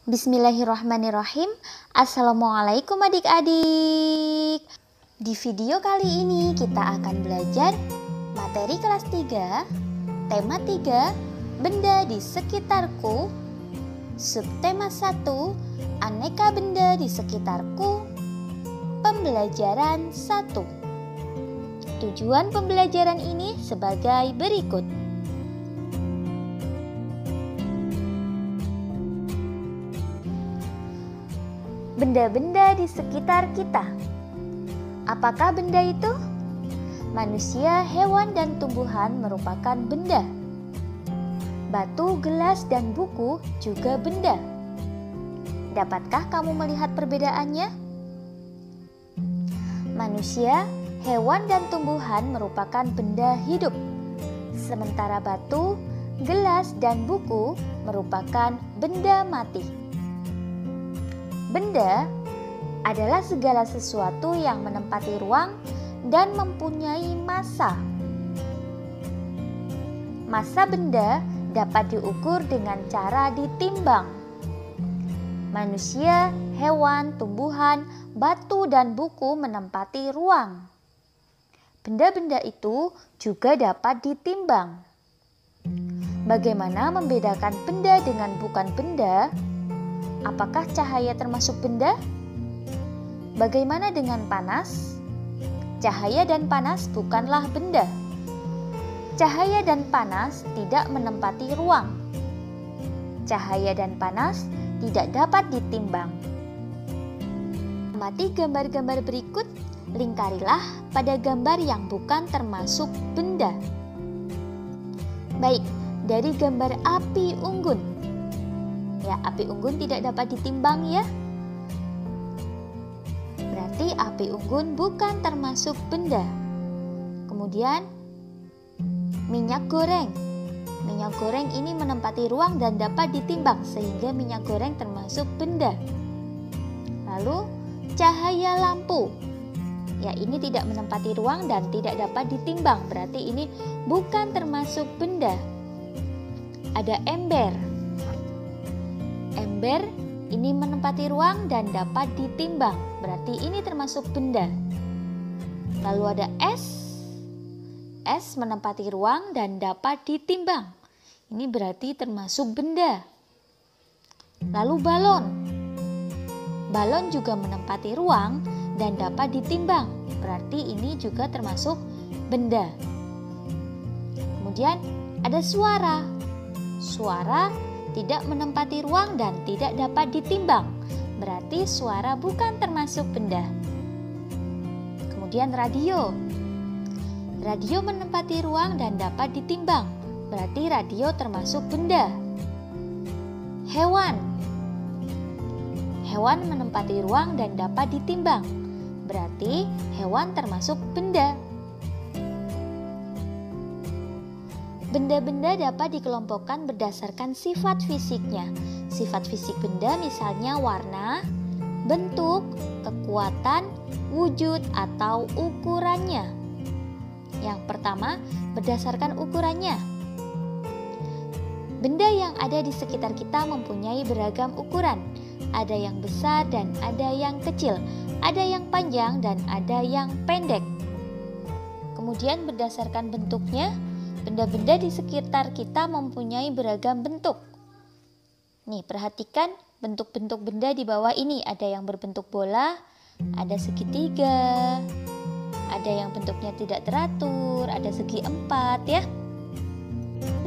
Bismillahirrahmanirrahim. Assalamualaikum adik-adik. Di video kali ini kita akan belajar materi kelas 3, tema 3, benda di sekitarku, subtema 1, aneka benda di sekitarku, pembelajaran 1. Tujuan pembelajaran ini sebagai berikut. Benda-benda di sekitar kita. Apakah benda itu? Manusia, hewan, dan tumbuhan merupakan benda. Batu, gelas, dan buku juga benda. Dapatkah kamu melihat perbedaannya? Manusia, hewan, dan tumbuhan merupakan benda hidup. Sementara batu, gelas, dan buku merupakan benda mati. Benda adalah segala sesuatu yang menempati ruang dan mempunyai massa. Massa benda dapat diukur dengan cara ditimbang. Manusia, hewan, tumbuhan, batu, dan buku menempati ruang. Benda-benda itu juga dapat ditimbang. Bagaimana membedakan benda dengan bukan benda? Apakah cahaya termasuk benda? Bagaimana dengan panas? Cahaya dan panas bukanlah benda. Cahaya dan panas tidak menempati ruang. Cahaya dan panas tidak dapat ditimbang. Amati gambar-gambar berikut, lingkarilah pada gambar yang bukan termasuk benda. Baik, dari gambar api unggun. Ya, api unggun tidak dapat ditimbang ya. Berarti api unggun bukan termasuk benda. Kemudian minyak goreng. Minyak goreng ini menempati ruang dan dapat ditimbang sehingga minyak goreng termasuk benda. Lalu cahaya lampu. Ya, ini tidak menempati ruang dan tidak dapat ditimbang. Berarti ini bukan termasuk benda. Ada ember. Ember ini menempati ruang dan dapat ditimbang. Berarti ini termasuk benda. Lalu ada es. Es menempati ruang dan dapat ditimbang. Ini berarti termasuk benda. Lalu balon. Balon juga menempati ruang dan dapat ditimbang. Berarti ini juga termasuk benda. Kemudian ada suara. Suara tidak menempati ruang dan tidak dapat ditimbang. Berarti suara bukan termasuk benda. Kemudian radio. Radio menempati ruang dan dapat ditimbang. Berarti radio termasuk benda. Hewan. Hewan menempati ruang dan dapat ditimbang. Berarti hewan termasuk benda. Benda-benda dapat dikelompokkan berdasarkan sifat fisiknya. Sifat fisik benda misalnya warna, bentuk, kekuatan, wujud, atau ukurannya. Yang pertama, berdasarkan ukurannya. Benda yang ada di sekitar kita mempunyai beragam ukuran. Ada yang besar dan ada yang kecil. Ada yang panjang dan ada yang pendek. Kemudian berdasarkan bentuknya, benda-benda di sekitar kita mempunyai beragam bentuk. Nih, perhatikan bentuk-bentuk benda di bawah ini. Ada yang berbentuk bola, ada segitiga, ada yang bentuknya tidak teratur, ada segi empat ya.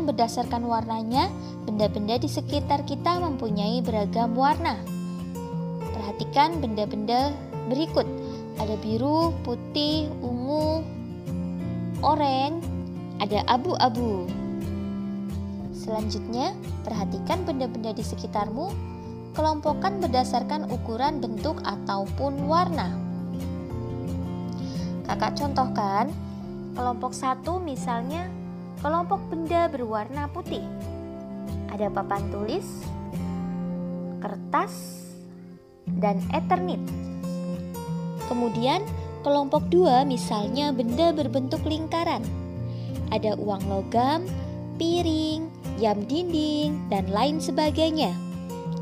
Berdasarkan warnanya, benda-benda di sekitar kita mempunyai beragam warna. Perhatikan benda-benda berikut. Ada biru, putih, ungu, oranye, ada abu-abu. Selanjutnya, perhatikan benda-benda di sekitarmu, kelompokkan berdasarkan ukuran, bentuk, ataupun warna. Kakak contohkan, kelompok 1 misalnya, kelompok benda berwarna putih. Ada papan tulis, kertas, dan Eternit. Kemudian, kelompok 2 misalnya benda berbentuk lingkaran. Ada uang logam, piring, jam dinding, dan lain sebagainya.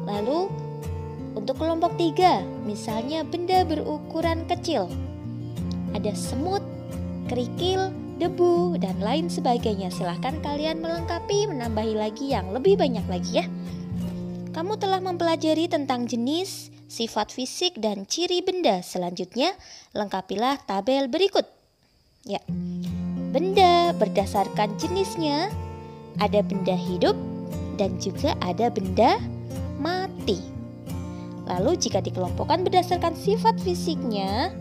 Lalu Untuk kelompok 3, misalnya benda berukuran kecil. Ada semut, kerikil, debu, dan lain sebagainya. Silahkan kalian melengkapi, menambahi lagi yang lebih banyak lagi ya. Kamu telah mempelajari tentang jenis, sifat fisik, dan ciri benda. Selanjutnya, lengkapilah tabel berikut. Ya, benda berdasarkan jenisnya, ada benda hidup dan juga ada benda mati. Lalu jika dikelompokkan berdasarkan sifat fisiknya,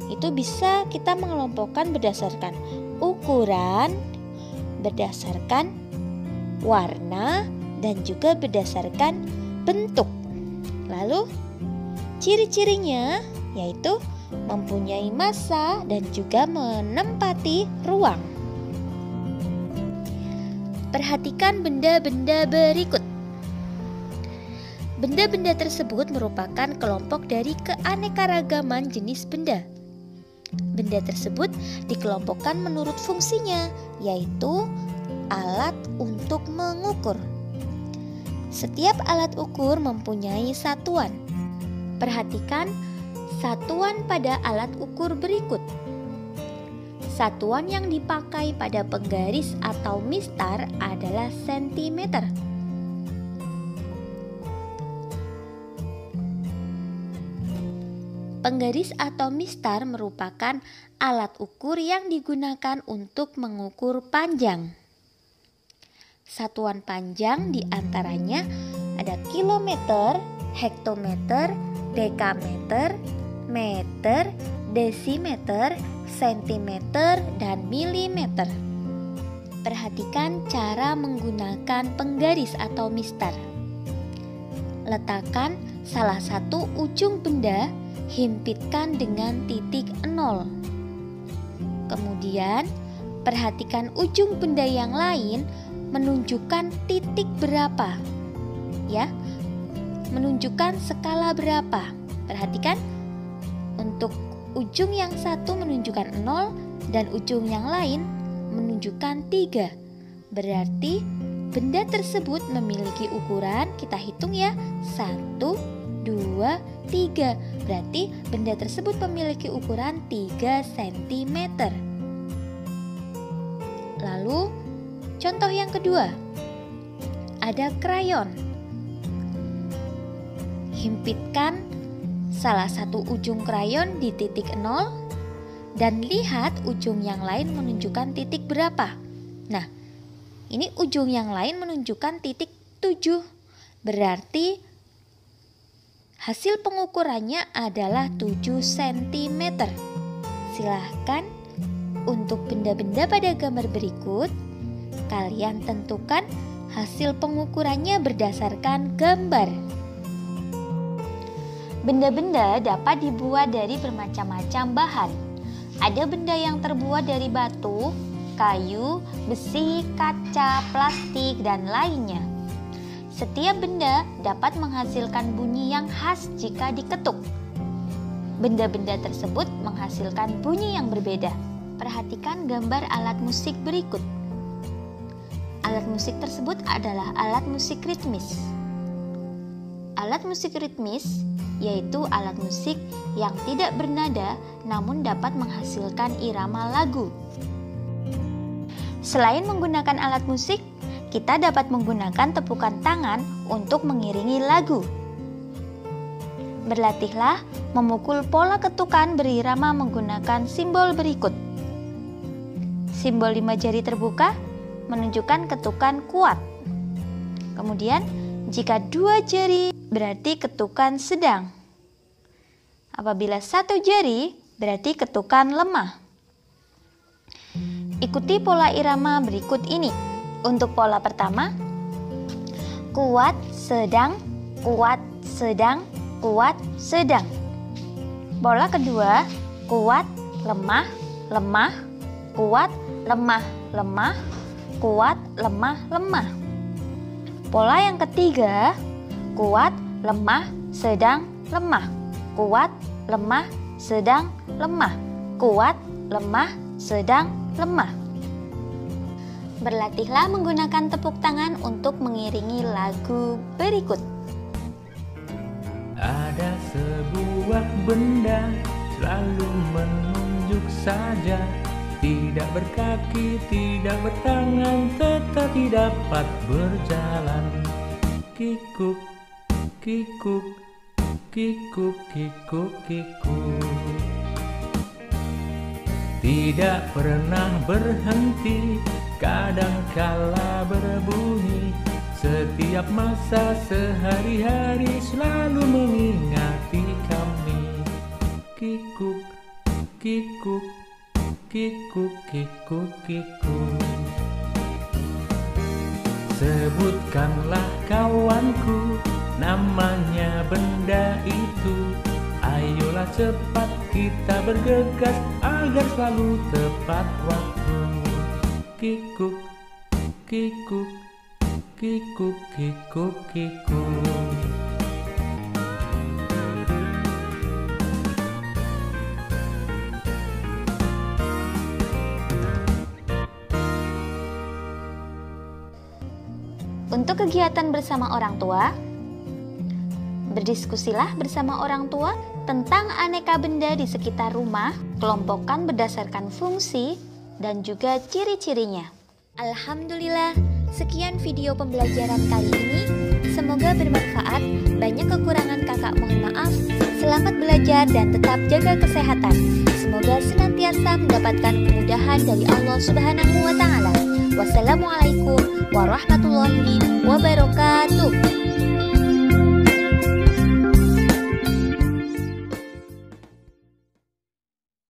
itu bisa kita mengelompokkan berdasarkan ukuran, berdasarkan warna, dan juga berdasarkan bentuk. Lalu ciri-cirinya yaitu mempunyai massa dan juga menempati ruang. Perhatikan benda-benda berikut. Benda-benda tersebut merupakan kelompok dari keanekaragaman jenis benda. Benda tersebut dikelompokkan menurut fungsinya, yaitu alat untuk mengukur. Setiap alat ukur mempunyai satuan. Perhatikan satuan pada alat ukur berikut. Satuan yang dipakai pada penggaris atau mistar adalah sentimeter. Penggaris atau mistar merupakan alat ukur yang digunakan untuk mengukur panjang. Satuan panjang diantaranya ada kilometer, hektometer, dekameter, meter, desimeter, sentimeter, dan milimeter. Perhatikan cara menggunakan penggaris atau mistar. Letakkan salah satu ujung benda, himpitkan dengan titik 0. Kemudian, perhatikan ujung benda yang lain menunjukkan titik berapa. Ya, menunjukkan skala berapa. Perhatikan, untuk ujung yang satu menunjukkan 0 dan ujung yang lain menunjukkan 3. Berarti benda tersebut memiliki ukuran, kita hitung ya, 1, 2, 3. Berarti benda tersebut memiliki ukuran 3 cm. Lalu contoh yang kedua, ada krayon. Himpitkan salah satu ujung krayon di titik 0 dan lihat ujung yang lain menunjukkan titik berapa. Nah, ini ujung yang lain menunjukkan titik 7. Berarti hasil pengukurannya adalah 7 cm. Silahkan untuk benda-benda pada gambar berikut, kalian tentukan hasil pengukurannya berdasarkan gambar. Benda-benda dapat dibuat dari bermacam-macam bahan. Ada benda yang terbuat dari batu, kayu, besi, kaca, plastik, dan lainnya. Setiap benda dapat menghasilkan bunyi yang khas jika diketuk. Benda-benda tersebut menghasilkan bunyi yang berbeda. Perhatikan gambar alat musik berikut. Alat musik tersebut adalah alat musik ritmis. Alat musik ritmis yaitu alat musik yang tidak bernada namun dapat menghasilkan irama lagu. Selain menggunakan alat musik, kita dapat menggunakan tepukan tangan untuk mengiringi lagu. Berlatihlah memukul pola ketukan berirama menggunakan simbol berikut. Simbol 5 jari terbuka menunjukkan ketukan kuat. Kemudian, jika 2 jari berarti ketukan sedang. Apabila 1 jari berarti ketukan lemah. Ikuti pola irama berikut ini. Untuk pola pertama, kuat, sedang, kuat, sedang, kuat, sedang. Pola kedua, kuat, lemah, lemah, kuat, lemah, lemah, kuat, lemah, lemah. Pola yang ketiga, kuat, lemah, sedang, lemah, kuat, lemah, sedang, lemah, kuat, lemah, sedang, lemah. Berlatihlah menggunakan tepuk tangan untuk mengiringi lagu berikut. Ada sebuah benda selalu menunjuk saja, tidak berkaki, tidak bertangan, tetapi dapat berjalan. Kikuk, kikuk, kikuk, kikuk, kikuk. Tidak pernah berhenti, kadangkala berbunyi. Setiap masa sehari-hari selalu mengingati kami. Kikuk, kikuk, kikuk, kikuk, kikuk. Sebutkanlah kawanku, namanya benda itu. Ayolah cepat kita bergegas agar selalu tepat waktu. Kikuk, kikuk, kikuk, kikuk, kikuk. Untuk kegiatan bersama orang tua, berdiskusilah bersama orang tua tentang aneka benda di sekitar rumah, kelompokkan berdasarkan fungsi dan juga ciri-cirinya. Alhamdulillah, sekian video pembelajaran kali ini. Semoga bermanfaat. Banyak kekurangan kakak mohon maaf. Selamat belajar dan tetap jaga kesehatan. Semoga senantiasa mendapatkan kemudahan dari Allah Subhanahu wa Ta'ala. Wassalamualaikum warahmatullahi wabarakatuh.